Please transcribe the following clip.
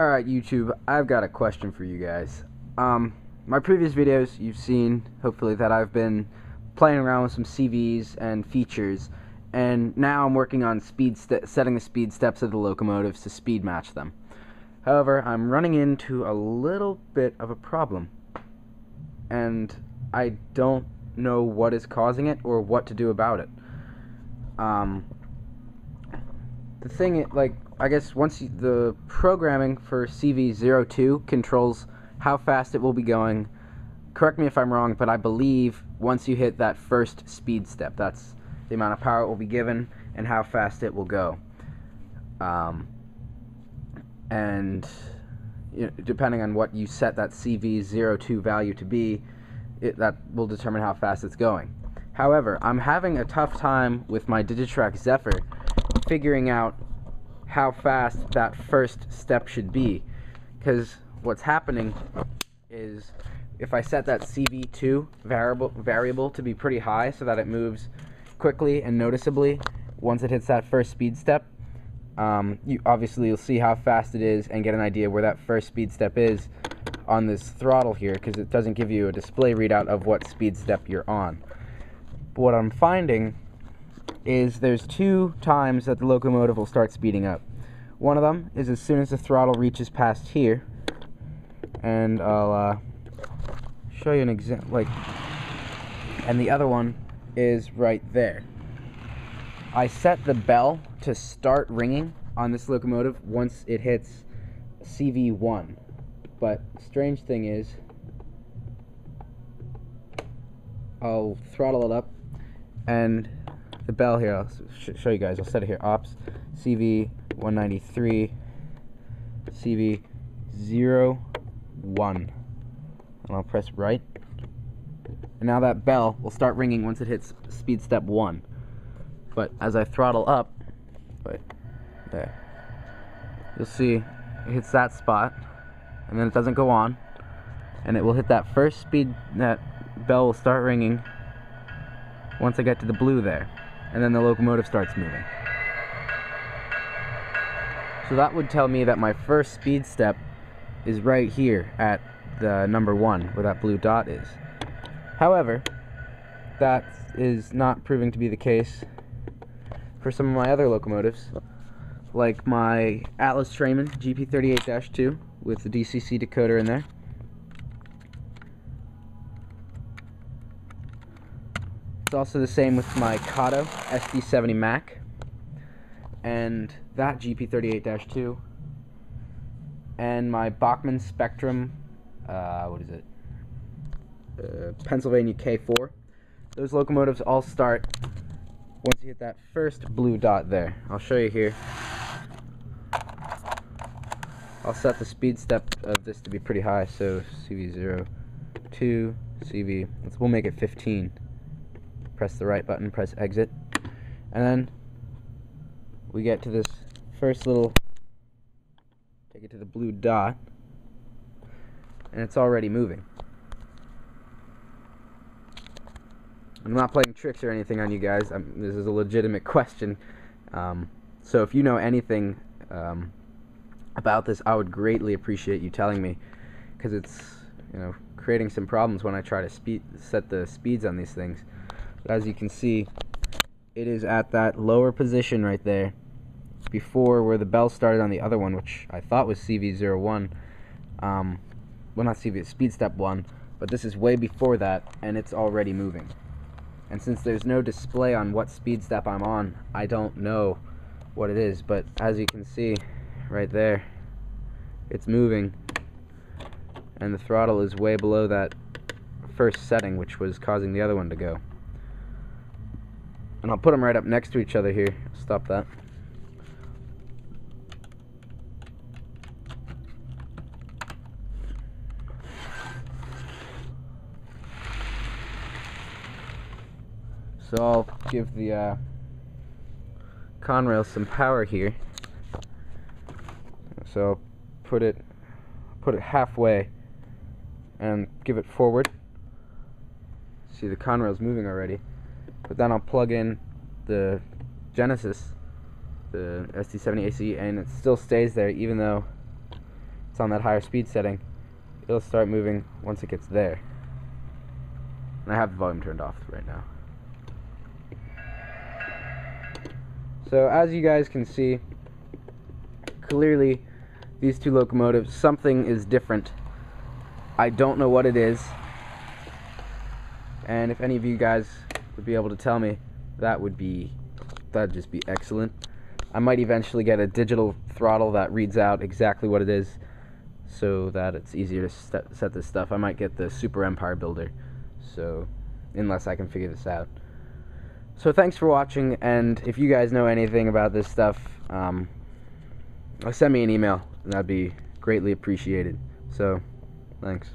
Alright, YouTube, I've got a question for you guys. My previous videos, you've seen, hopefully, that I've been playing around with some CVs and features, and now I'm working on setting the speed steps of the locomotives to speed match them. However, I'm running into a little bit of a problem, and I don't know what is causing it or what to do about it. The thing, I guess the programming for CV02 controls how fast it will be going. Correct me if I'm wrong, but I believe once you hit that first speed step, that's the amount of power it will be given and how fast it will go. And depending on what you set that CV02 value to be, that will determine how fast it's going. However, I'm having a tough time with my Digitrax Zephyr figuring out how fast that first step should be, because what's happening is if I set that CV2 variable to be pretty high so that it moves quickly and noticeably once it hits that first speed step, you'll see how fast it is and get an idea where that first speed step is on this throttle here, because it doesn't give you a display readout of what speed step you're on. But what I'm finding is there's two times that the locomotive will start speeding up. One of them is as soon as the throttle reaches past here, and I'll show you an example, and the other one is right there. I set the bell to start ringing on this locomotive once it hits CV1, but strange thing is I'll throttle it up, and the bell here, I'll show you guys, I'll set it here, ops, CV193, CV01, and I'll press right, and now that bell will start ringing once it hits speed step 1. But as I throttle up, there, you'll see it hits that spot, and then it doesn't go on, and it will hit that first speed, that bell will start ringing once I get to the blue there, and then the locomotive starts moving. So that would tell me that my first speed step is right here at the number 1, where that blue dot is. However, that is not proving to be the case for some of my other locomotives, like my Atlas Trainman GP38-2 with the DCC decoder in there. It's also the same with my Kato SD70 Mac and that GP38-2, and my Bachmann Spectrum, Pennsylvania K4. Those locomotives all start once you hit that first blue dot there. I'll show you here. I'll set the speed step of this to be pretty high, so CV02, we'll make it 15. Press the right button, press exit, and then we get to this first little, take it to the blue dot, and it's already moving. I'm not playing tricks or anything on you guys. This is a legitimate question. So if you know anything about this, I would greatly appreciate you telling me, because it's creating some problems when I try to set the speeds on these things. But as you can see, it is at that lower position right there, before where the bell started on the other one, which I thought was CV01. Well, not CV, speed step 1, but this is way before that, and it's already moving. And since there's no display on what speed step I'm on, I don't know what it is, but as you can see right there, it's moving, and the throttle is way below that first setting, which was causing the other one to go. And I'll put them right up next to each other here. Stop that. So I'll give the Conrail some power here. So I'll put it halfway and give it forward. See, the Conrail's moving already. But then I'll plug in the Genesis, the SD70 AC, and it still stays there even though it's on that higher speed setting, it'll start moving once it gets there. And I have the volume turned off right now. So as you guys can see, clearly these two locomotives, something is different. I don't know what it is, and if any of you guys would be able to tell me, that'd just be excellent. I might eventually get a digital throttle that reads out exactly what it is, so that it's easier to set this stuff. I might get the Super Empire Builder, so unless I can figure this out. So thanks for watching, and if you guys know anything about this stuff, send me an email, and that'd be greatly appreciated. So thanks.